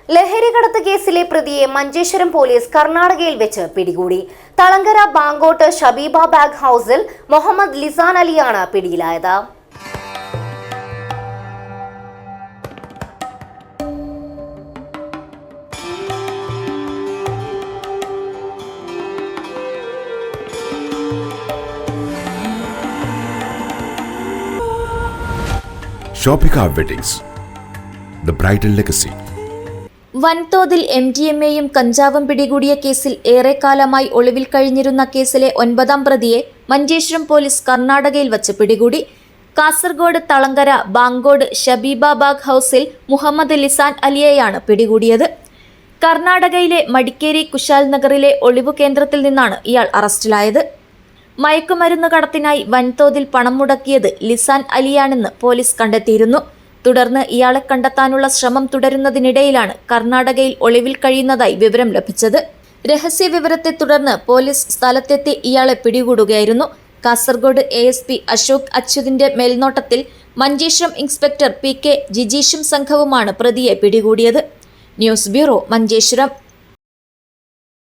ലഹരികടത്ത് കേസിലെ പ്രതിയെ മഞ്ചേശ്വരം പോലീസ് കർണാടകയിൽ വെച്ച് പിടികൂടി. തളങ്കര ബാങ്കോട്ട് ഷബീബ ബാഗ് ഹൌസിൽ മുഹമ്മദ് ലിസാൻ അലിയാണ് പിടിയിലായത്. Shoppika weddings, the bridal legacy. വൻതോതിൽ MDMA-യും കഞ്ചാവും പിടികൂടിയ കേസിൽ ഏറെക്കാലമായി ഒളിവിൽ കഴിഞ്ഞിരുന്ന കേസിലെ 9ാം പ്രതിയെ മഞ്ചേശ്വരം പോലീസ് കർണാടകയിൽ വച്ച് പിടികൂടി. കാസർഗോഡ് തളങ്കര ബാങ്കോട് ഷബീബ ബാഗ് ഹൌസിൽ മുഹമ്മദ് ലിസാൻ അലിയെയാണ് പിടികൂടിയത്. കർണാടകയിലെ മടിക്കേരി കുശാൽ നഗറിലെ ഒളിവു കേന്ദ്രത്തിൽ നിന്നാണ് ഇയാൾ അറസ്റ്റിലായത്. മയക്കുമരുന്ന് കടത്തിനായി വൻതോതിൽ പണം മുടക്കിയത് ലിസാൻ അലിയാണെന്ന് പോലീസ് കണ്ടെത്തിയിരുന്നു. തുടർന്ന് ഇയാളെ കണ്ടെത്താനുള്ള ശ്രമം തുടരുന്നതിനിടയിലാണ് കർണാടകയിൽ ഒളിവിൽ കഴിയുന്നതായി വിവരം ലഭിച്ചത്. രഹസ്യ വിവരത്തെ തുടർന്ന് പോലീസ് സ്ഥലത്തെത്തി ഇയാളെ പിടികൂടുകയായിരുന്നു. കാസർഗോഡ് ASP അശോക് അച്യുതിന്റെ മേൽനോട്ടത്തിൽ മഞ്ചേശ്വരം ഇൻസ്പെക്ടർ PK ജിജീഷും സംഘവുമാണ് പ്രതിയെ പിടികൂടിയത്. News bureau, Manjeshwaram.